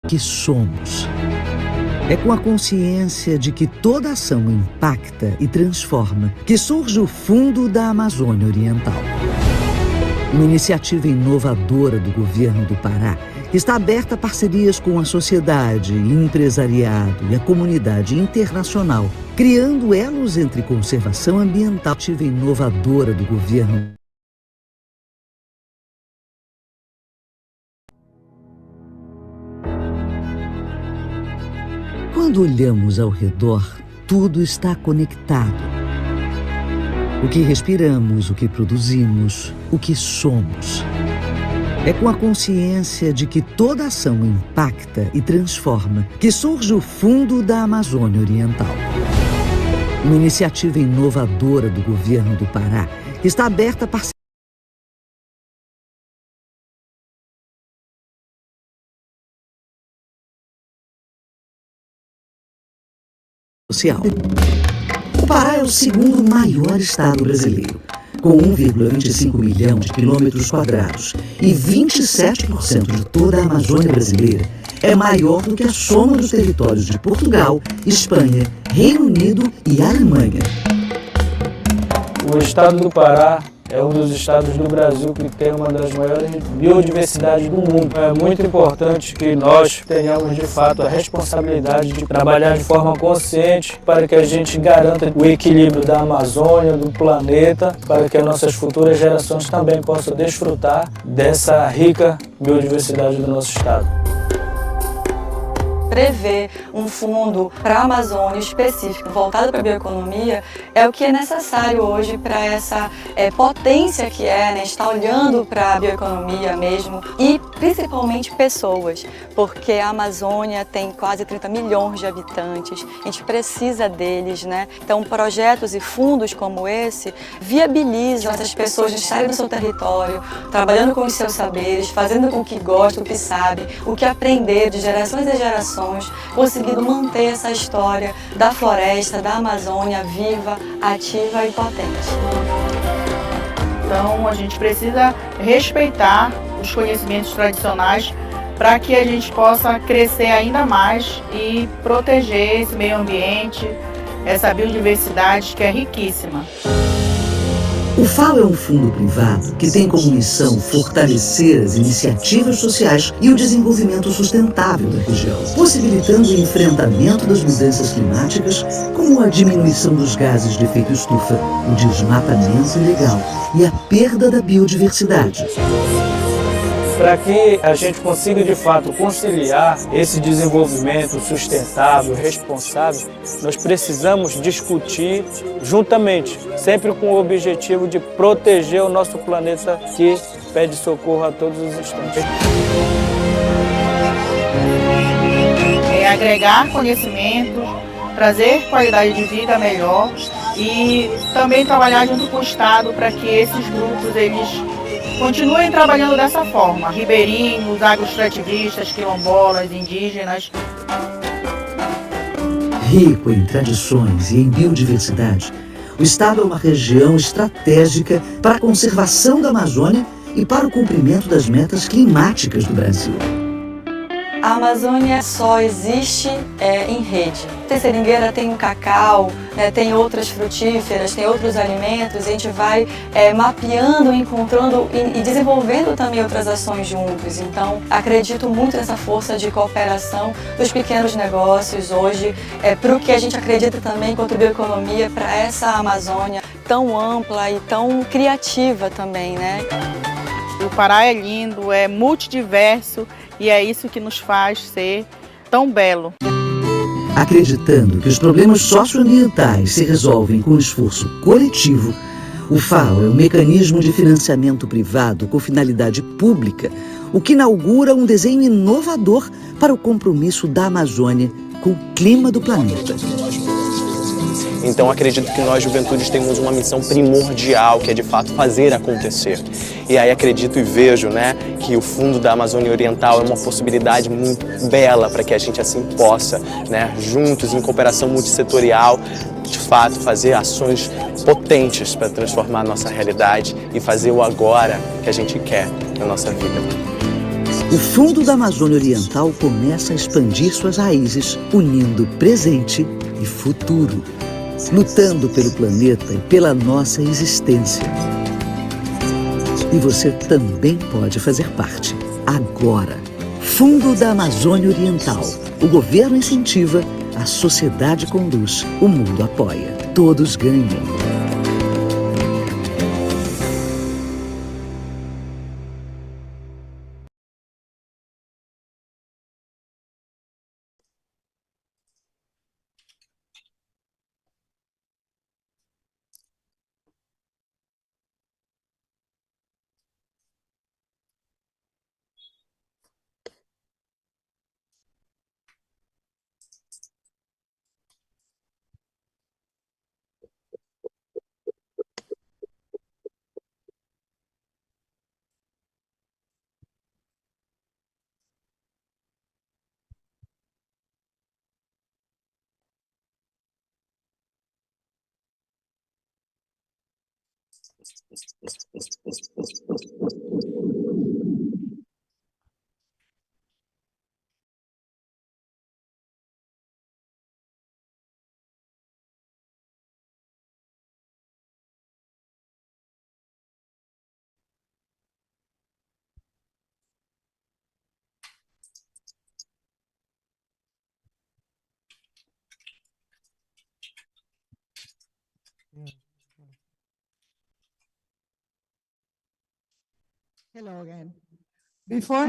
que somos. É com a consciência de que toda ação impacta e transforma que surge o Fundo da Amazônia Oriental. Uma iniciativa inovadora do governo do Pará, que está aberta a parcerias com a sociedade, empresariado e a comunidade internacional, criando elos entre conservação ambiental. Iniciativa inovadora do governo. Quando olhamos ao redor, tudo está conectado. O que respiramos, o que produzimos, o que somos. É com a consciência de que toda ação impacta e transforma que surge o Fundo da Amazônia Oriental. Uma iniciativa inovadora do governo do Pará, que está aberta a parcerias social. O Pará é o segundo maior estado brasileiro, com 1,25 milhão de quilômetros quadrados e 27% de toda a Amazônia brasileira. É maior do que a soma dos territórios de Portugal, Espanha, Reino Unido e Alemanha. O estado do Pará é um dos estados do Brasil que tem uma das maiores biodiversidades do mundo. É muito importante que nós tenhamos, de fato, a responsabilidade de trabalhar de forma consciente para que a gente garanta o equilíbrio da Amazônia, do planeta, para que as nossas futuras gerações também possam desfrutar dessa rica biodiversidade do nosso estado. Prever um fundo para a Amazônia específico, voltado para a bioeconomia, é o que é necessário hoje para essa potência que é, né, estar olhando para a bioeconomia mesmo e principalmente pessoas, porque a Amazônia tem quase 30 milhões de habitantes, a gente precisa deles, né? Então projetos e fundos como esse viabilizam essas pessoas de estarem no seu território, trabalhando com os seus saberes, fazendo com o que gosta, o que sabe, o que aprender de gerações em gerações, conseguindo manter essa história da floresta, da Amazônia viva, ativa e potente. Então a gente precisa respeitar os conhecimentos tradicionais para que a gente possa crescer ainda mais e proteger esse meio ambiente, essa biodiversidade que é riquíssima. O FAO é um fundo privado que tem como missão fortalecer as iniciativas sociais e o desenvolvimento sustentável da região, possibilitando o enfrentamento das mudanças climáticas, como a diminuição dos gases de efeito estufa, o desmatamento ilegal e a perda da biodiversidade. Para que a gente consiga, de fato, conciliar esse desenvolvimento sustentável, responsável, nós precisamos discutir juntamente, sempre com o objetivo de proteger o nosso planeta que pede socorro a todos os instantes. É agregar conhecimento, trazer qualidade de vida melhor e também trabalhar junto com o Estado para que esses grupos eles continuem trabalhando dessa forma, ribeirinhos, agroextrativistas, quilombolas, indígenas. Rico em tradições e em biodiversidade, o estado é uma região estratégica para a conservação da Amazônia e para o cumprimento das metas climáticas do Brasil. A Amazônia só existe em rede. Tem seringueira, tem o cacau, tem outras frutíferas, tem outros alimentos, e a gente vai mapeando, encontrando e desenvolvendo também outras ações juntos. Então, acredito muito nessa força de cooperação dos pequenos negócios hoje, para o que a gente acredita também enquanto bioeconomia, para essa Amazônia tão ampla e tão criativa também, né? O Pará é lindo, é multidiverso e é isso que nos faz ser tão belo. Acreditando que os problemas socioambientais se resolvem com esforço coletivo, o FAO é um mecanismo de financiamento privado com finalidade pública, o que inaugura um desenho inovador para o compromisso da Amazônia com o clima do planeta. Então acredito que nós, juventudes, temos uma missão primordial, que é de fato fazer acontecer. E aí acredito e vejo, né, que o Fundo da Amazônia Oriental é uma possibilidade muito bela para que a gente assim possa, né, juntos, em cooperação multissetorial, de fato fazer ações potentes para transformar a nossa realidade e fazer o agora que a gente quer na nossa vida. O Fundo da Amazônia Oriental começa a expandir suas raízes, unindo presente e futuro, lutando pelo planeta e pela nossa existência. E você também pode fazer parte, agora. Fundo da Amazônia Oriental. O governo incentiva, a sociedade conduz, o mundo apoia. Todos ganham. Hello again. Before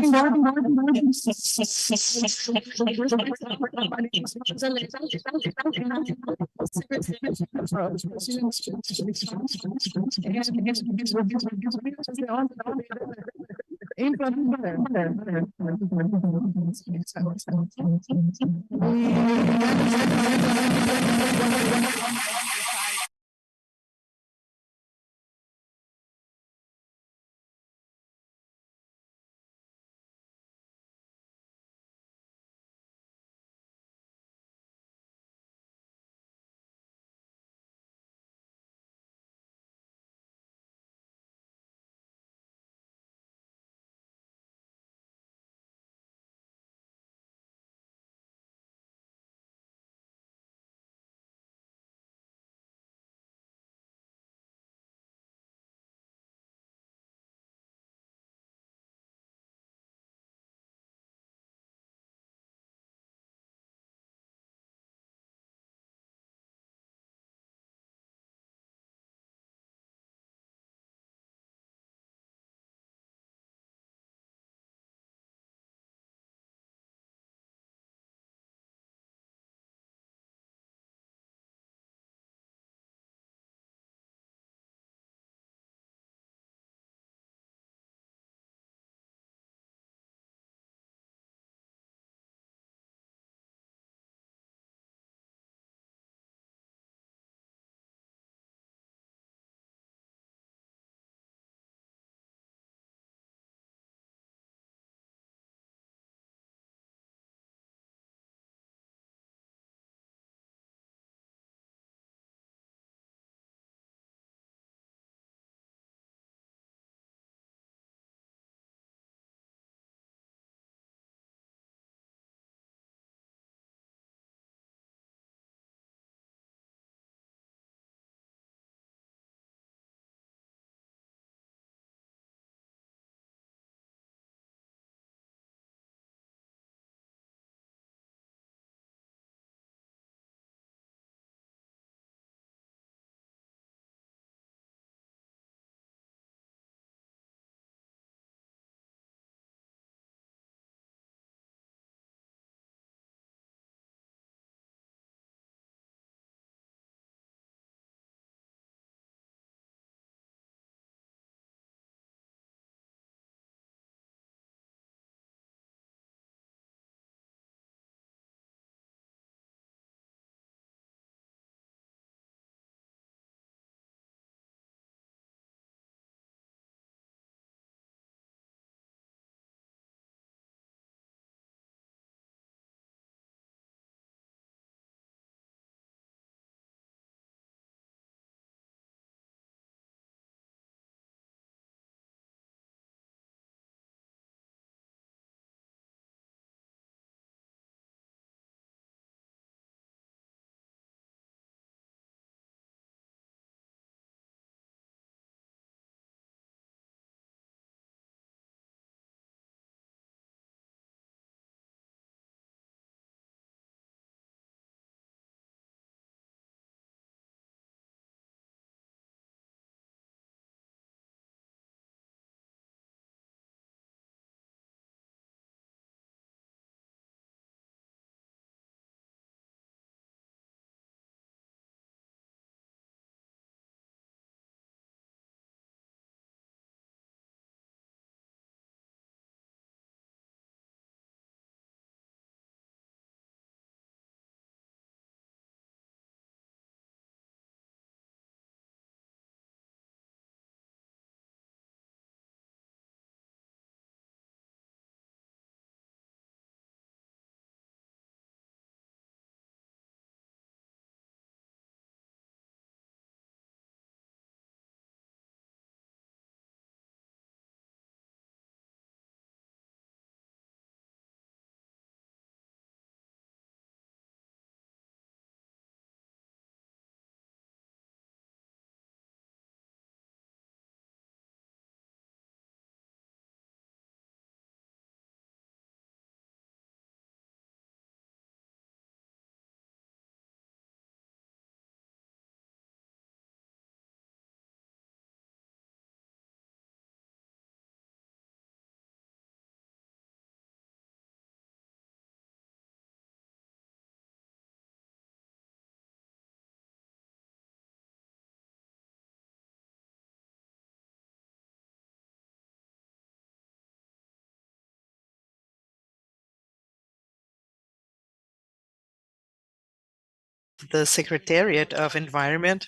the Secretariat of Environment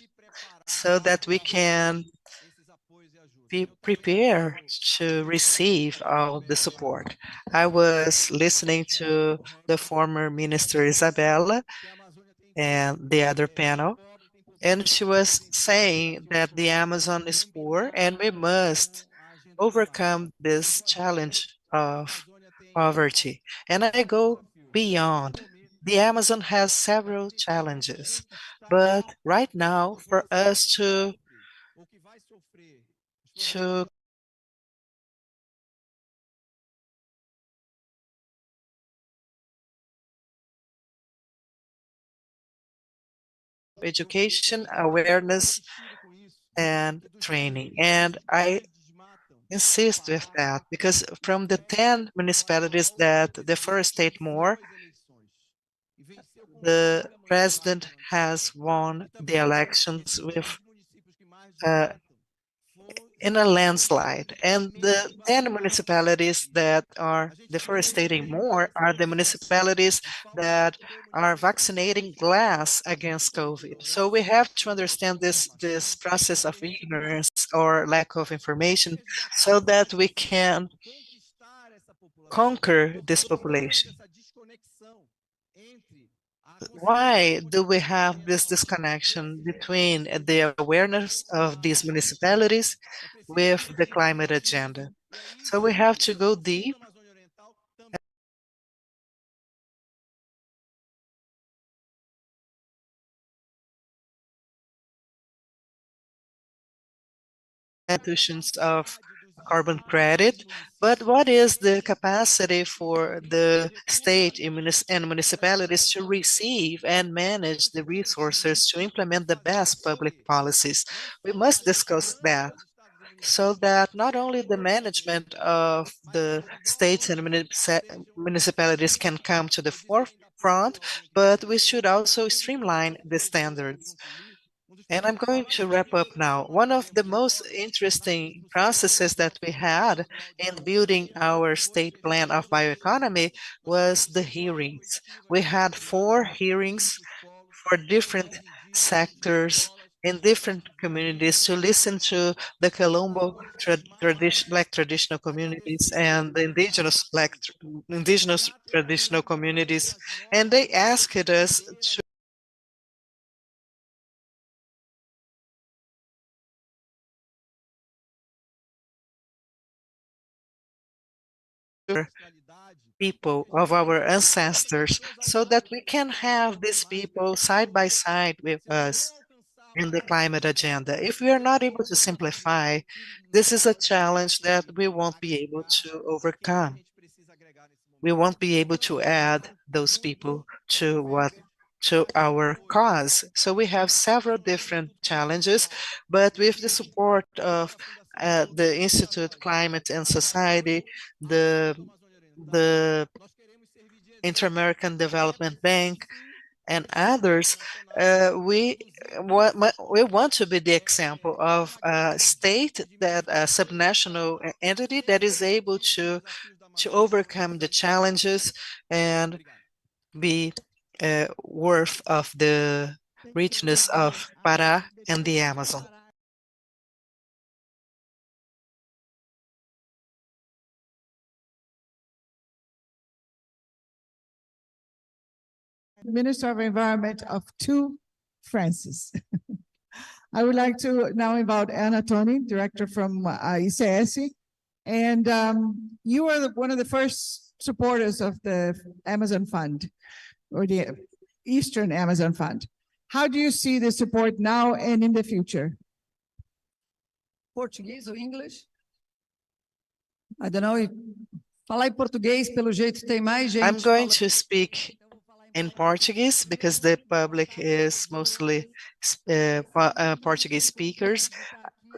so that we can be prepared to receive all the support. I was listening to the former Minister Isabella and the other panel, and she was saying that the Amazon is poor and we must overcome this challenge of poverty. And I go beyond. The Amazon has several challenges, but right now, for us to education, awareness, and training. And I insist with that because from the 10 municipalities that deforestate more, the president has won the elections with uh, in a landslide. And the 10 municipalities that are deforesting more are the municipalities that are vaccinating glass against COVID. So we have to understand this process of ignorance or lack of information so that we can conquer this population. Why do we have this disconnection between the awareness of these municipalities with the climate agenda? So we have to go deep institutions of carbon credit, but what is the capacity for the state and municipalities to receive and manage the resources to implement the best public policies? We must discuss that so that not only the management of the states and municipalities can come to the forefront, but we should also streamline the standards. And I'm going to wrap up now. One of the most interesting processes that we had in building our state plan of bioeconomy was the hearings. We had 4 hearings for different sectors in different communities to listen to the Colombo Black traditional communities and the indigenous traditional communities. And they asked us people of our ancestors so that we can have these people side by side with us in the climate agenda. If we are not able to simplify, this is a challenge that we won't be able to overcome. We won't be able to add those people to our cause. So we have several different challenges, but with the support of the Institute Climate and Society, the Inter-American Development Bank, and others, we want to be the example of a state that a subnational entity that is able to overcome the challenges and be worth of the richness of Pará and the Amazon. Minister of Environment of 2 Francis. I would like to now invite Ana Toni, director from ICS. And you are one of the first supporters of the Amazon Fund, or the Eastern Amazon Fund. How do you see the support now and in the future? Português ou English? I don't know. Falar em português, pelo jeito tem mais gente. I'm going to speak in Portuguese because the public is mostly Portuguese speakers.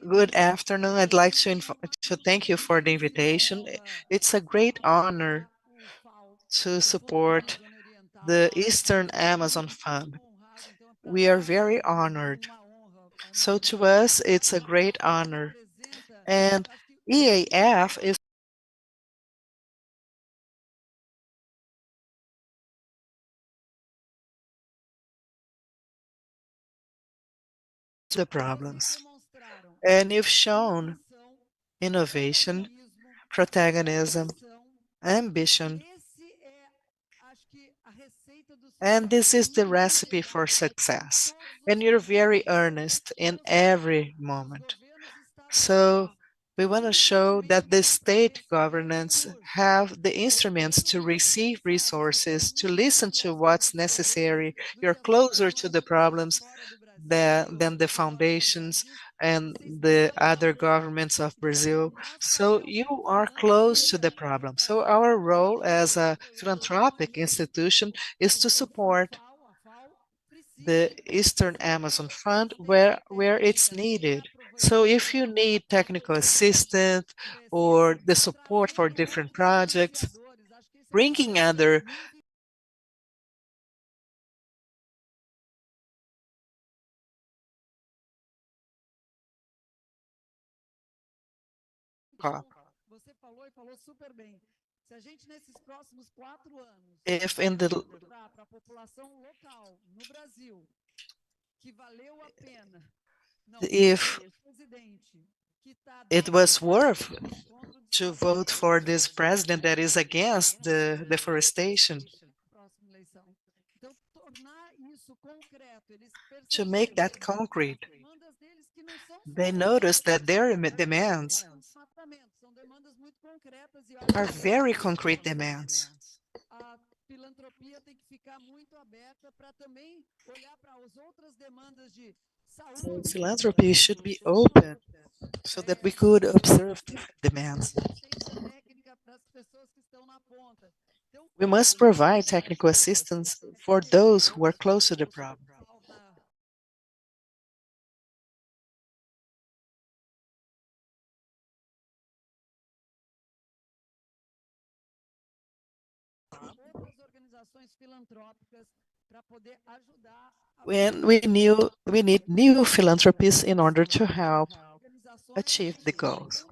Good afternoon. I'd like to thank you for the invitation. It's a great honor to support the Eastern Amazon Fund. We are very honored. So to us, it's a great honor. And EAF is the problems. And you've shown innovation, protagonism, ambition, and this is the recipe for success. And you're very earnest in every moment. So we want to show that the state governance have the instruments to receive resources, to listen to what's necessary. You're closer to the problems than the foundations and the other governments of Brazil. So you are close to the problem. So our role as a philanthropic institution is to support the Eastern Amazon Fund where it's needed. So if you need technical assistance or the support for different projects, bringing other if in the if it was worth to vote for this president that is against the deforestation, to make that concrete. They noticed that their demands are very concrete demands. So philanthropy should be open so that we could observe different demands. We must provide technical assistance for those who are close to the problem. When we need new philanthropies in order to help achieve the goals.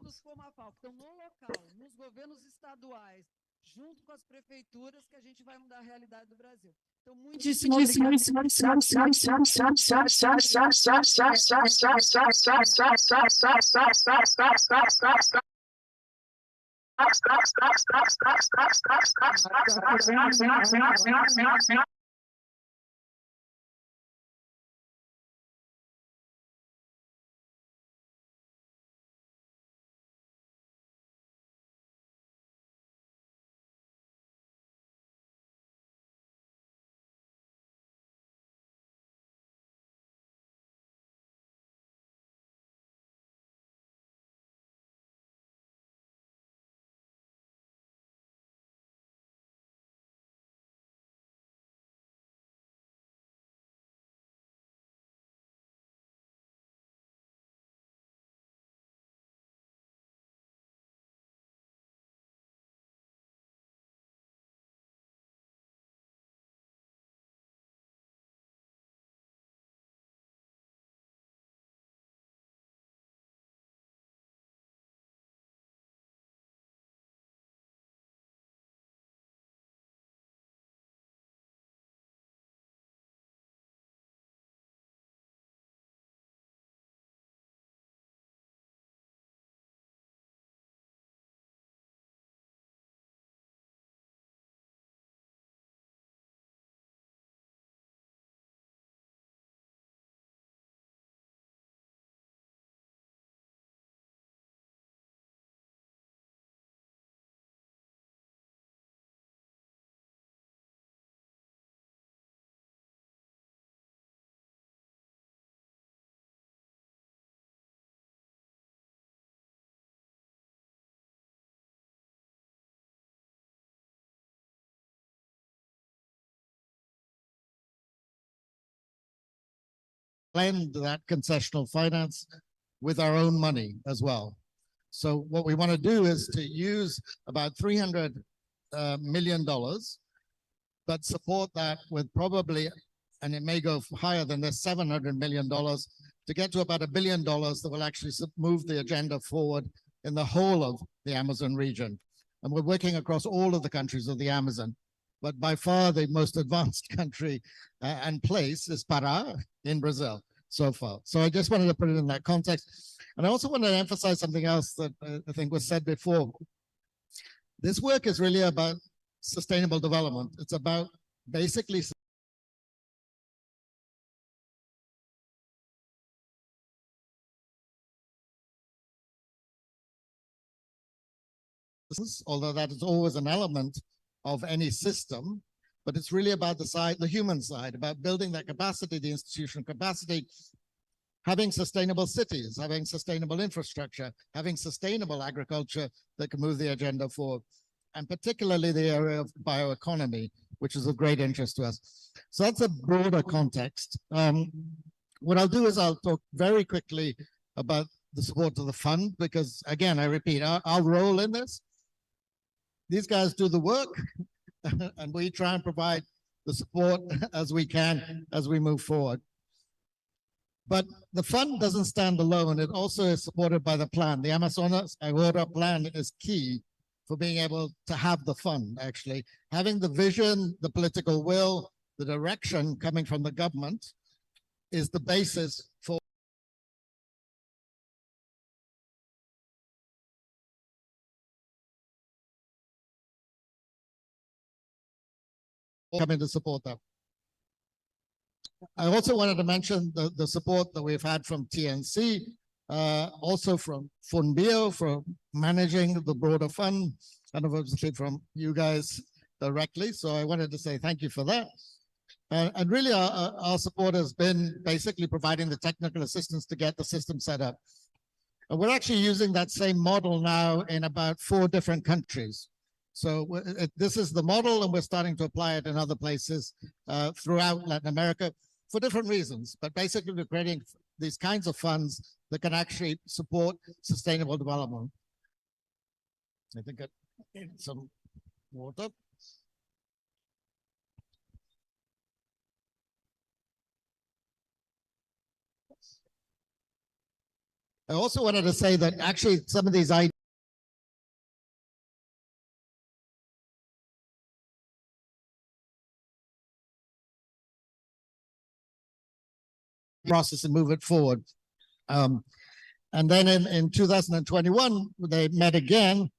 Blend that concessional finance with our own money as well. So what we want to do is to use about $300 million, but support that with probably, and it may go higher than this, $700 million to get to about $1 billion that will actually move the agenda forward in the whole of the Amazon region. And we're working across all of the countries of the Amazon. But by far the most advanced country and place is Pará in Brazil. so far. So I just wanted to put it in that context. And I also want to emphasize something else that I think was said before. This work is really about sustainable development. It's about basically although that is always an element of any system, but it's really about the side, the human side, about building that capacity, the institutional capacity, having sustainable cities, having sustainable infrastructure, having sustainable agriculture that can move the agenda forward, and particularly the area of bioeconomy, which is of great interest to us. So that's a broader context. What I'll do is I'll talk very quickly about the support of the fund, because again, I repeat, our role in this, these guys do the work and we try and provide the support as we can as we move forward. But the fund doesn't stand alone. It also is supported by the plan. The Amazonas Agora plan is key for being able to have the fund, actually. Having the vision, the political will, the direction coming from the government is the basis for coming to support them. I also wanted to mention the support that we've had from TNC, also from FUNBIO for managing the broader fund, and obviously from you guys directly. So I wanted to say thank you for that. And really our support has been basically providing the technical assistance to get the system set up. And we're actually using that same model now in about 4 different countries. So this is the model, and we're starting to apply it in other places throughout Latin America for different reasons. But basically, we're creating these kinds of funds that can actually support sustainable development. I think I need some water. I also wanted to say that actually some of these ideas process and move it forward. And then in 2021, they met again,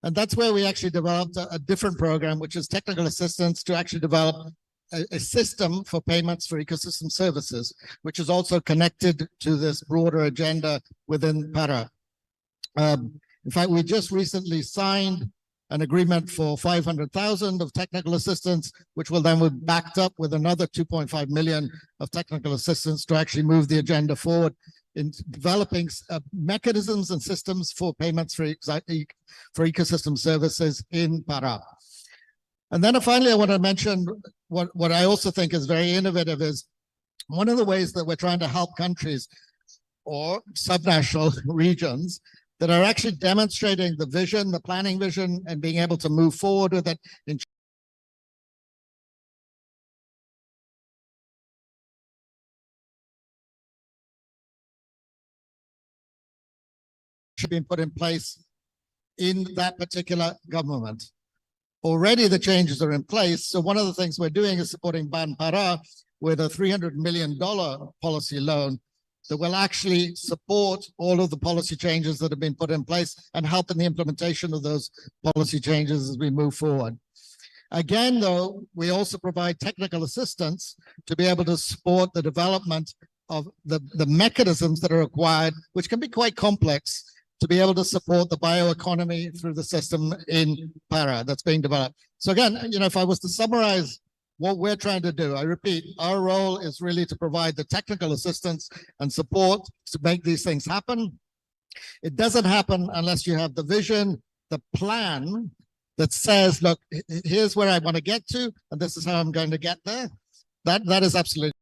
and that's where we actually developed a different program, which is technical assistance to actually develop a system for payments for ecosystem services, which is also connected to this broader agenda within Pará. In fact, we just recently signed an agreement for 500,000 of technical assistance, which will then be backed up with another 2.5 million of technical assistance to actually move the agenda forward in developing mechanisms and systems for payments for ecosystem services in Pará. And then finally, I want to mention what I also think is very innovative is one of the ways that we're trying to help countries or subnational regions that are actually demonstrating the vision, the planning vision, and being able to move forward with it in should be put in place in that particular government. Already the changes are in place. So one of the things we're doing is supporting Ban Pará with a $300 million policy loan that will actually support all of the policy changes that have been put in place and help in the implementation of those policy changes as we move forward. Again, though, we also provide technical assistance to be able to support the development of the mechanisms that are required, which can be quite complex, to be able to support the bioeconomy through the system in Pará that's being developed. So again, you know, if I was to summarize what we're trying to do, I repeat, our role is really to provide the technical assistance and support to make these things happen. It doesn't happen unless you have the vision, the plan that says, look, here's where I want to get to, and this is how I'm going to get there. That is absolutely.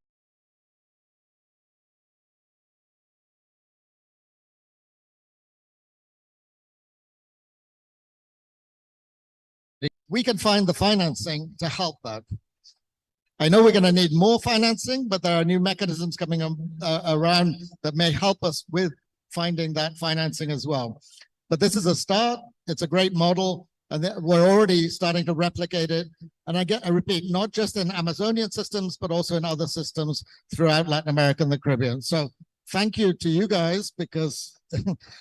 We can find the financing to help that. I know we're going to need more financing, but there are new mechanisms coming around that may help us with finding that financing as well. But this is a start. It's a great model, And we're already starting to replicate it. And I repeat, not just in Amazonian systems, but also in other systems throughout Latin America and the Caribbean. So thank you to you guys, because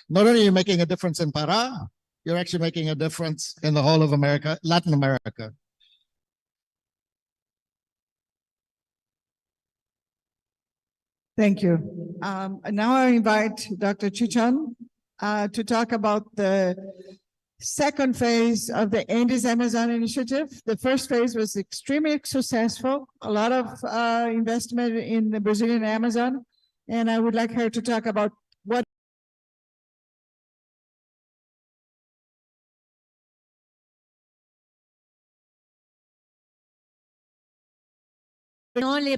not only are you making a difference in Pará, you're actually making a difference in the whole of America, Latin America. Thank you. Now I invite Dr. Chichon to talk about the second phase of the Andes Amazon Initiative. The first phase was extremely successful, a lot of investment in the Brazilian Amazon, and I would like her to talk about what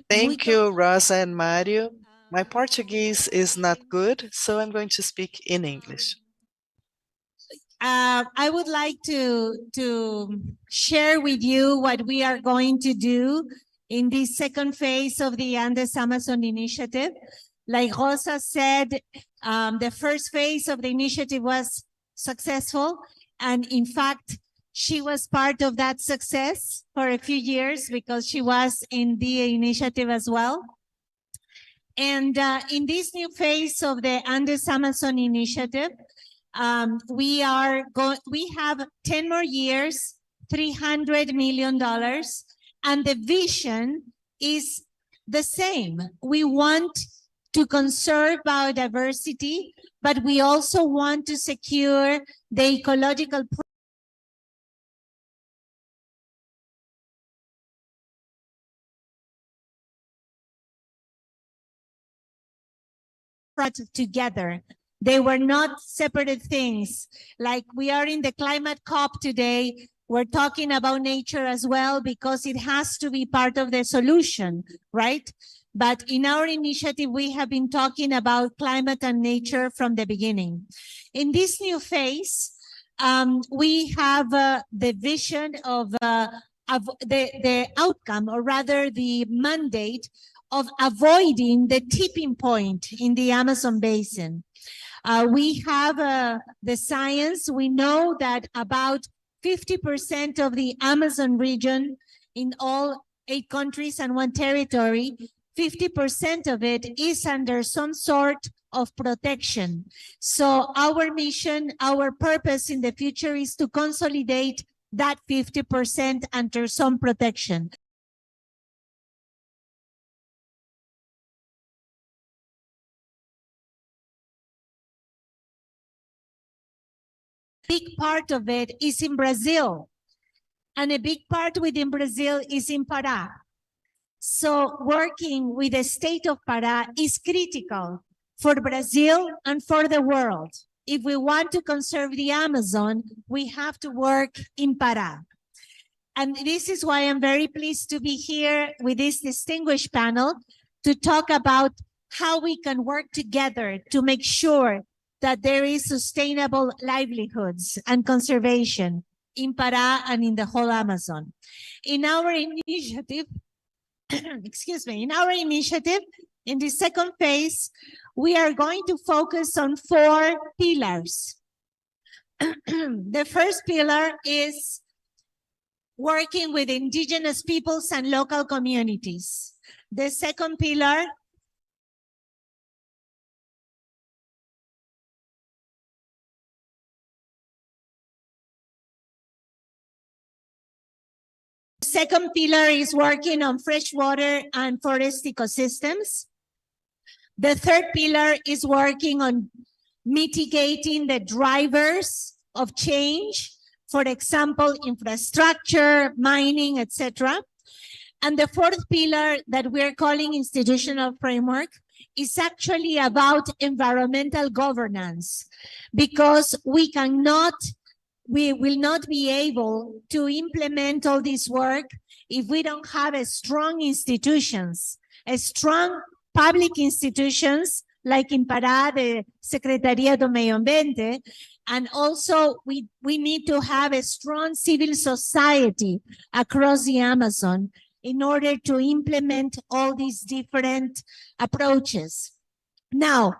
Thank you, Rosa and Mario. My Portuguese is not good, so I'm going to speak in English. I would like to share with you what we are going to do in this second phase of the Andes Amazon Initiative. Like Rosa said, the first phase of the initiative was successful, and in fact, she was part of that success for a few years because she was in the initiative as well. And in this new phase of the Andes Amazon Initiative, we have 10 more years, $300 million, and the vision is the same. We want to conserve biodiversity, but we also want to secure the ecological together. They were not separate things. Like we are in the climate COP today, we're talking about nature as well because it has to be part of the solution, right? But in our initiative, we have been talking about climate and nature from the beginning. In this new phase, we have the vision of the outcome, or rather the mandate of avoiding the tipping point in the Amazon basin. We have the science. We know that about 50% of the Amazon region in all 8 countries and 1 territory, 50% of it is under some sort of protection. So our mission, our purpose in the future is to consolidate that 50% under some protection. Big part of it is in Brazil, and a big part within Brazil is in Pará. So working with the state of Pará is critical for Brazil and for the world. If we want to conserve the Amazon, we have to work in Pará. And this is why I'm very pleased to be here with this distinguished panel to talk about how we can work together to make sure that there is sustainable livelihoods and conservation in Pará and in the whole Amazon. In our initiative, excuse me, in our initiative, in the second phase, we are going to focus on 4 pillars. The first pillar is working with indigenous peoples and local communities. The second pillar is working on freshwater and forest ecosystems. The third pillar is working on mitigating the drivers of change, for example, infrastructure, mining, etc. And the fourth pillar that we're calling institutional framework is actually about environmental governance, because we will not be able to implement all this work if we don't have a strong institutions, a strong public institutions, like in Pará, the Secretaría do Medio Ambiente, and also we need to have a strong civil society across the Amazon in order to implement all these different approaches. Now,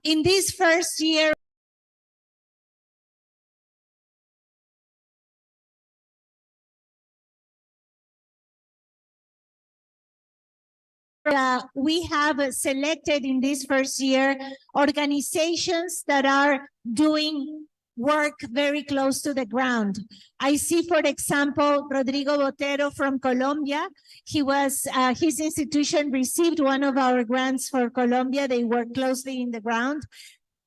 in this first year we have selected in this first year organizations that are doing work very close to the ground. I see, for example, Rodrigo Botero from Colombia. His institution received one of our grants for Colombia. They work closely in the ground.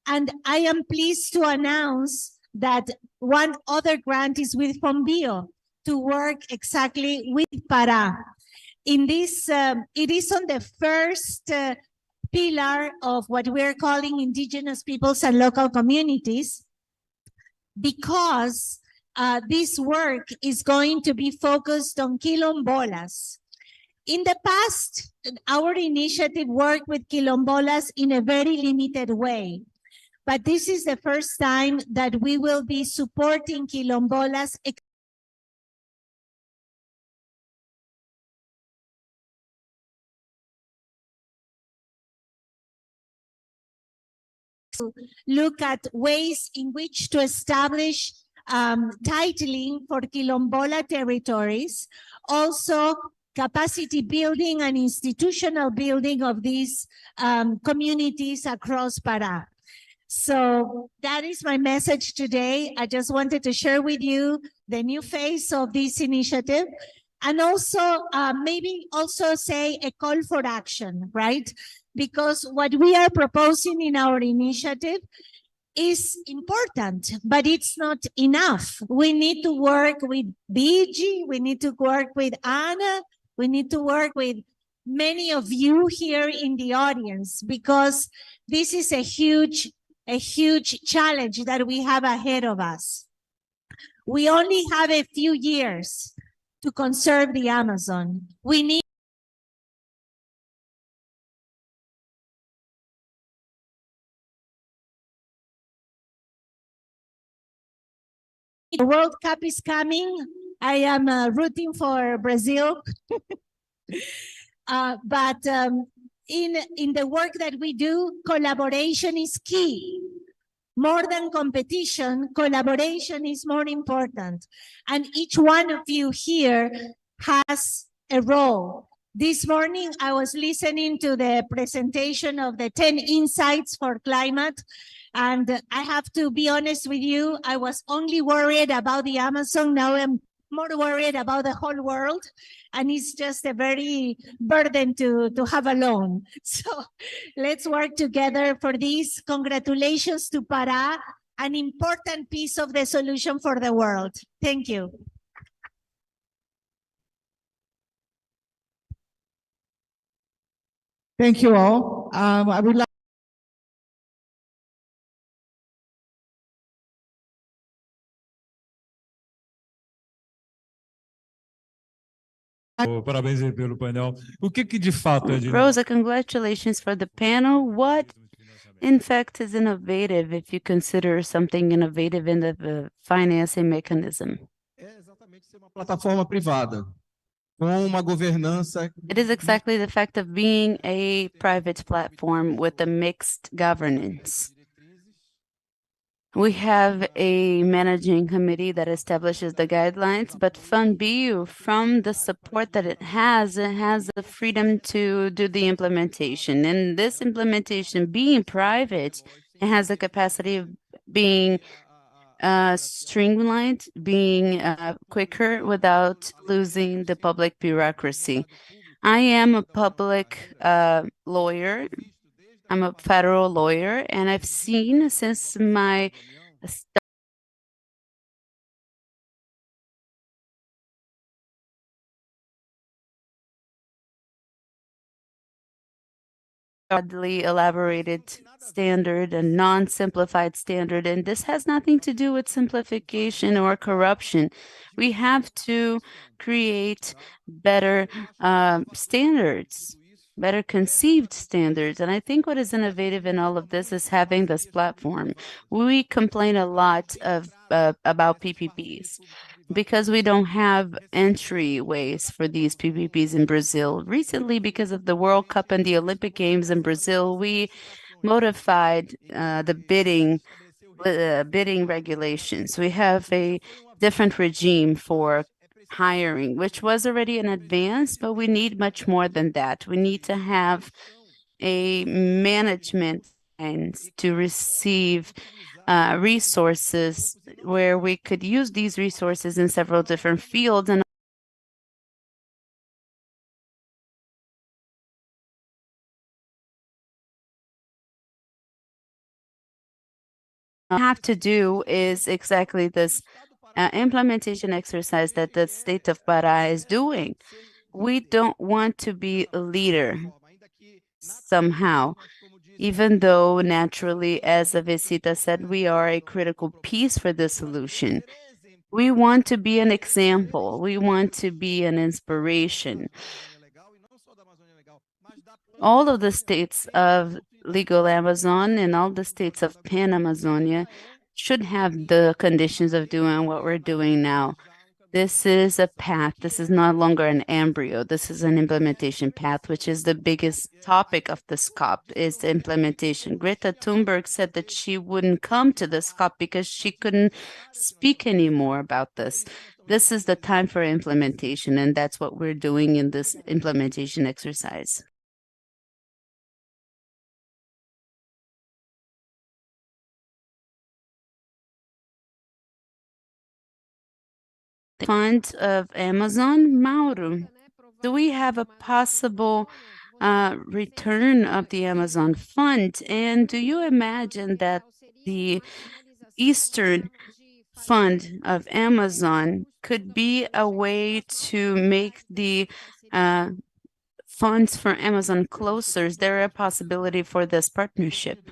And I am pleased to announce that one other grant is with FUNBIO to work exactly with Pará. In this, it is on the first pillar of what we're calling indigenous peoples and local communities, because this work is going to be focused on quilombolas. In the past, our initiative worked with quilombolas in a very limited way. But this is the first time that we will be supporting quilombolas to look at ways in which to establish titling for quilombola territories, also capacity building and institutional building of these communities across Pará. So that is my message today. I just wanted to share with you the new face of this initiative, and also maybe also say a call for action, right? Because what we are proposing in our initiative is important, but it's not enough. We need to work with BG, we need to work with Anna, we need to work with many of you here in the audience, because this is a huge challenge that we have ahead of us. We only have a few years to conserve the Amazon. We need the World Cup is coming. I am rooting for Brazil. But in the work that we do, collaboration is key. More than competition, collaboration is more important. And each one of you here has a role. This morning, I was listening to the presentation of the 10 insights for climate. And I have to be honest with you, I was only worried about the Amazon. Now I'm more worried about the whole world. And it's just a very burden to have alone. So let's work together for this. Congratulations to Pará, an important piece of the solution for the world. Thank you. Thank you all. I would like Parabéns aí pelo painel. O que de fato é de Rosa, congratulations for the panel. What, in fact, is innovative if you consider something innovative in the financing mechanism? É exatamente ser uma plataforma privada com uma governança. It is exactly the fact of being a private platform with a mixed governance. We have a managing committee that establishes the guidelines, but FUNBIO, from the support that it has the freedom to do the implementation. And this implementation, being private, it has the capacity of being streamlined, being quicker without losing the public bureaucracy. I am a public lawyer. I'm a federal lawyer, and I've seen since my broadly elaborated standard, a non-simplified standard, and this has nothing to do with simplification or corruption. We have to create better standards, better conceived standards. And I think what is innovative in all of this is having this platform. We complain a lot about PPPs because we don't have entryways for these PPPs in Brazil. Recently, because of the World Cup and the Olympic Games in Brazil, we modified the bidding regulations. We have a different regime for hiring, which was already an advance, but we need much more than that. We need to have a management plans to receive resources where we could use these resources in several different fields and have to do is exactly this implementation exercise that the state of Pará is doing. We don't want to be a leader somehow, even though naturally, as Avesita said, we are a critical piece for the solution. We want to be an example. We want to be an inspiration. All of the states of legal Amazon and all the states of Pan Amazonia should have the conditions of doing what we're doing now. This is a path. This is no longer an embryo. This is an implementation path, which is the biggest topic of this COP, is the implementation. Greta Thunberg said that she wouldn't come to this COP because she couldn't speak anymore about this. This is the time for implementation, and that's what we're doing in this implementation exercise. Fund of Amazon, Mauro, do we have a possible return of the Amazon fund? And do you imagine that the Eastern Fund of Amazon could be a way to make the funds for Amazon closer? Is there a possibility for this partnership?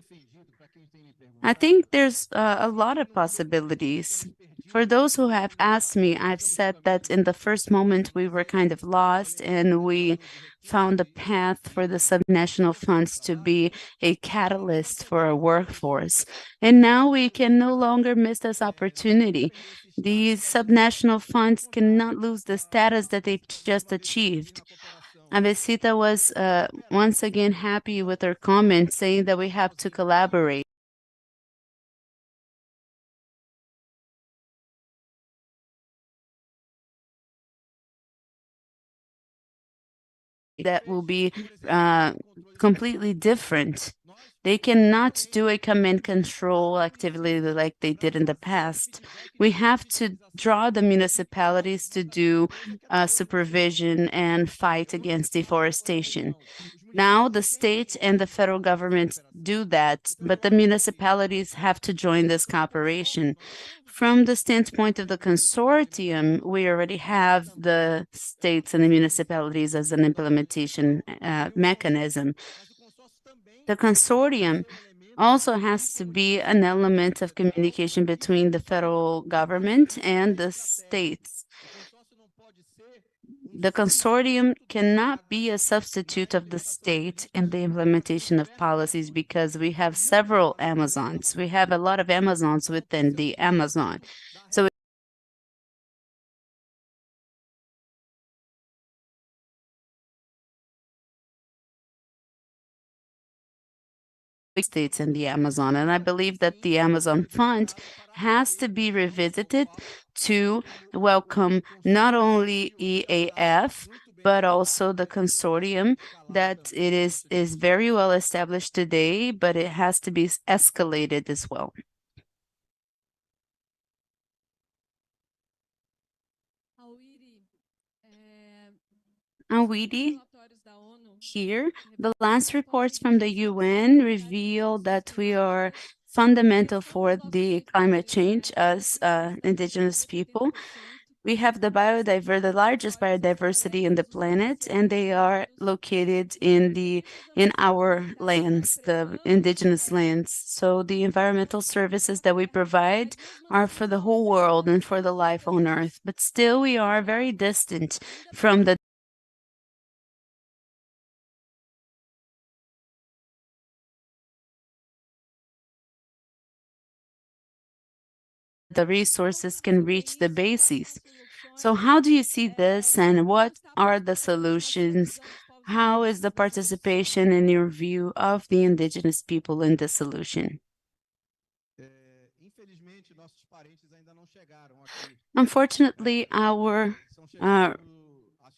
I think there's a lot of possibilities. For those who have asked me, I've said that in the first moment we were kind of lost and we found a path for the subnational funds to be a catalyst for our workforce. And now we can no longer miss this opportunity. These subnational funds cannot lose the status that they just achieved. Avesita was once again happy with her comment saying that we have to collaborate. That will be completely different. They cannot do a command control activity like they did in the past. We have to draw the municipalities to do supervision and fight against deforestation. Now the state and the federal government do that, but the municipalities have to join this cooperation. From the standpoint of the consortium, we already have the states and the municipalities as an implementation mechanism. The consortium also has to be an element of communication between the federal government and the states. The consortium cannot be a substitute of the state in the implementation of policies because we have several Amazons. We have a lot of Amazons within the Amazon. So states in the Amazon. And I believe that the Amazon Fund has to be revisited to welcome not only EAF, but also the consortium that it is very well established today, but it has to be escalated as well. Awidi, here, the last reports from the UN reveal that we are fundamental for the climate change as indigenous people. We have the largest biodiversity in the planet, and they are located in our lands, the indigenous lands. So the environmental services that we provide are for the whole world and for the life on Earth. But still, we are very distant from the resources can reach the bases. So how do you see this and what are the solutions? How is the participation in your view of the indigenous people in the solution? Unfortunately, our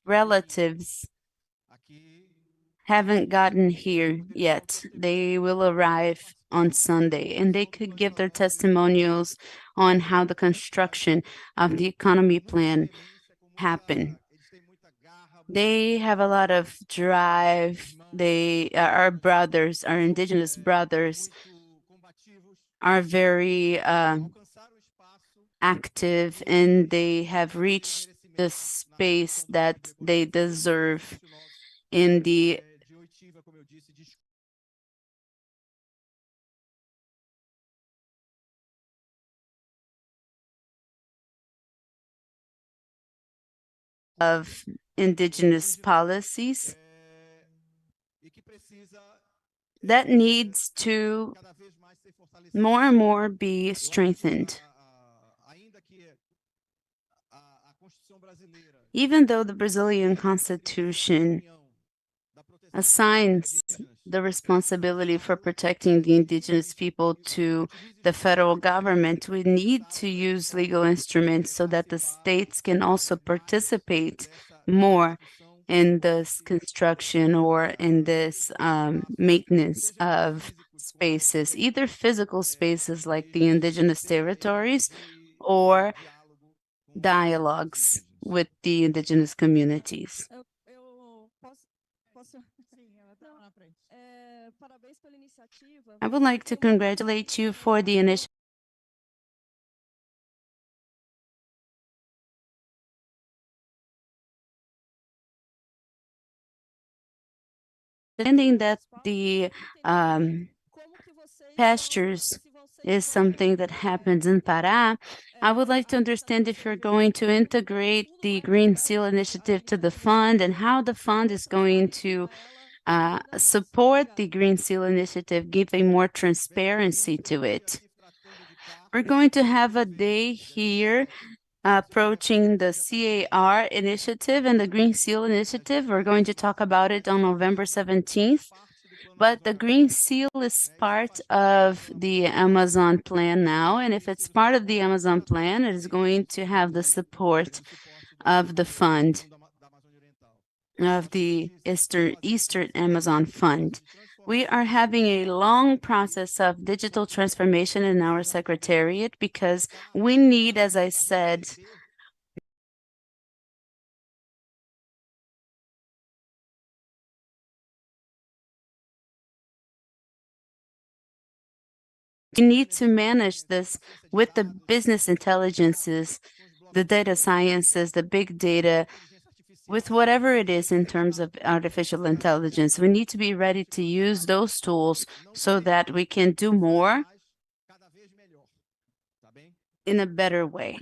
relatives haven't gotten here yet. They will arrive on Sunday, and they could give their testimonials on how the construction of the economy plan happened. They have a lot of drive. They, our brothers, our indigenous brothers, are very active, and they have reached the space that they deserve in the of indigenous policies that needs to more and more be strengthened. Even though the Brazilian Constitution assigns the responsibility for protecting the indigenous people to the federal government, we need to use legal instruments so that the states can also participate more in this construction or in this maintenance of spaces, either physical spaces like the indigenous territories or dialogues with the indigenous communities. I would like to congratulate you for the initiative. Understanding that the pastures is something that happens in Pará, I would like to understand if you're going to integrate the Green Seal initiative to the fund and how the fund is going to support the Green Seal initiative, giving more transparency to it. We're going to have a day here approaching the CAR initiative and the Green Seal initiative. We're going to talk about it on November 17th. But the Green Seal is part of the Amazon plan now, and if it's part of the Amazon plan, it is going to have the support of the fund, of the Eastern Amazon Fund. We are having a long process of digital transformation in our secretariat because we need, as I said, we need to manage this with the business intelligences, the data sciences, the big data, with whatever it is in terms of artificial intelligence. We need to be ready to use those tools so that we can do more in a better way.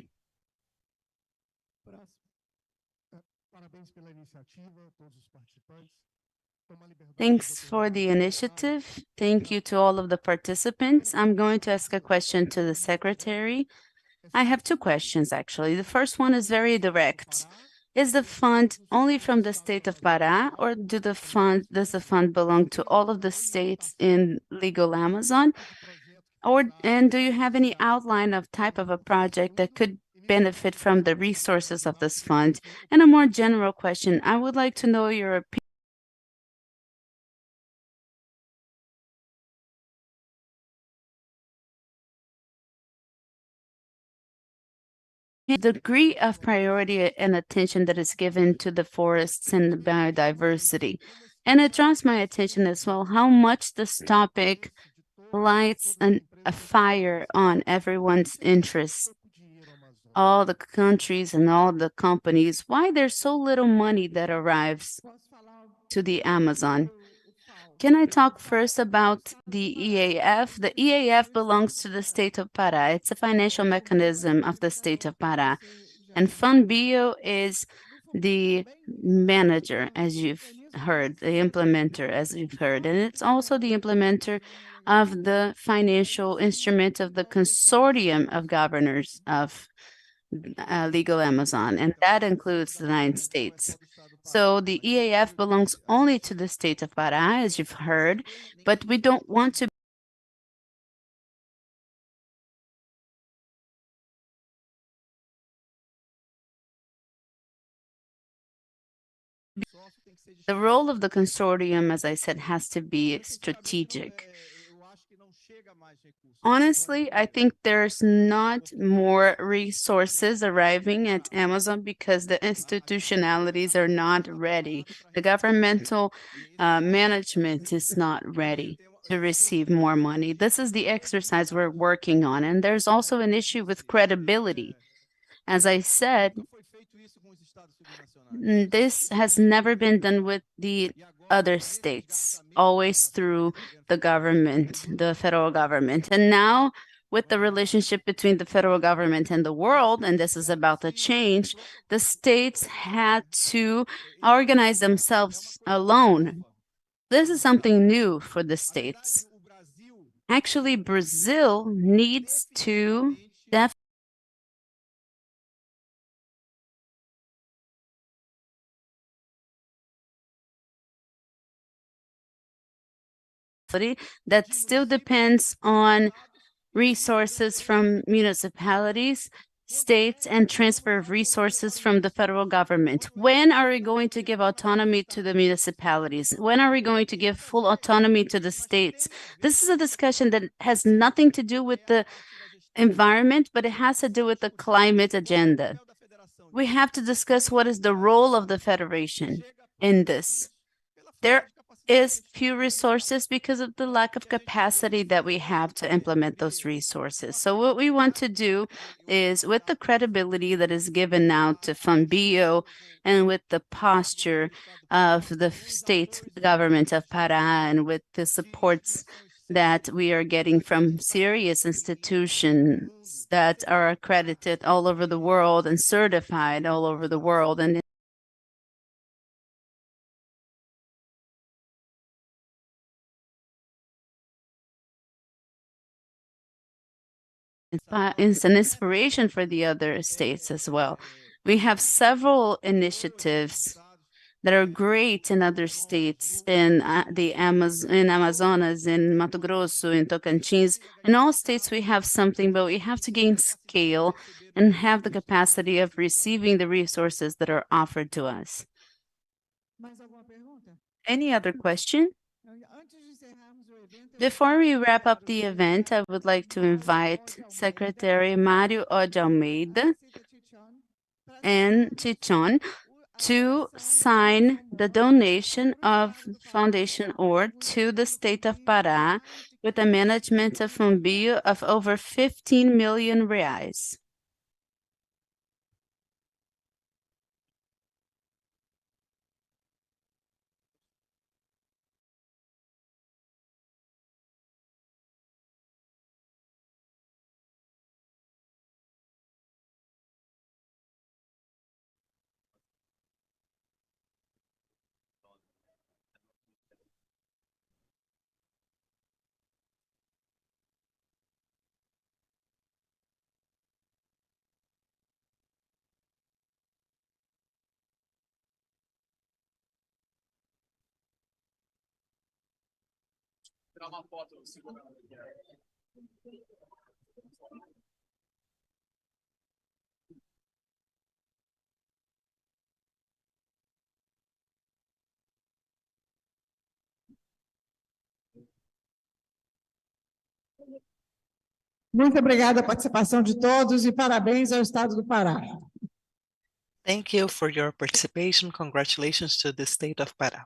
Thanks for the initiative. Thank you to all of the participants. I'm going to ask a question to the secretary. I have two questions, actually. The first one is very direct. Is the fund only from the state of Pará, or does the fund belong to all of the states in legal Amazon? And do you have any outline of type of a project that could benefit from the resources of this fund? And a more general question, I would like to know your opinion. The degree of priority and attention that is given to the forests and the biodiversity. And it draws my attention as well how much this topic lights a fire on everyone's interest. All the countries and all the companies, why there's so little money that arrives to the Amazon. Can I talk first about the EAF? The EAF belongs to the state of Pará. It's a financial mechanism of the state of Pará. And FUNBIO is the manager, as you've heard, the implementer, as you've heard. And it's also the implementer of the financial instrument of the consortium of governors of legal Amazon, and that includes the 9 states. So the EAF belongs only to the state of Pará, as you've heard, but we don't want to The role of the consortium, as I said, has to be strategic. Honestly, I think there's not more resources arriving at Amazon because the institutionalities are not ready. The governmental management is not ready to receive more money. This is the exercise we're working on. And there's also an issue with credibility. As I said, this has never been done with the other states, always through the government, the federal government. And now with the relationship between the federal government and the world, and this is about to change, the states had to organize themselves alone. This is something new for the states. Actually, Brazil needs to definitely that still depends on resources from municipalities, states, and transfer of resources from the federal government. When are we going to give autonomy to the municipalities? When are we going to give full autonomy to the states? This is a discussion that has nothing to do with the environment, but it has to do with the climate agenda. We have to discuss what is the role of the federation in this. There is few resources because of the lack of capacity that we have to implement those resources. So what we want to do is, with the credibility that is given now to FUNBIO and with the posture of the state government of Pará and with the supports that we are getting from serious institutions that are accredited all over the world and certified all over the world, and it's an inspiration for the other states as well. We have several initiatives that are great in other states, in Amazonas, in Mato Grosso, in Tocantins. In all states we have something, but we have to gain scale and have the capacity of receiving the resources that are offered to us. Any other question? Before we wrap up the event, I would like to invite Secretary Mauro de Almeida and Chichon to sign the donation of Foundation Ore to the state of Pará with a management of FUNBIO of over 15 million reais. Muito obrigada a participação de todos e parabéns ao Estado do Pará. Thank you for your participation. Congratulations to the state of Pará.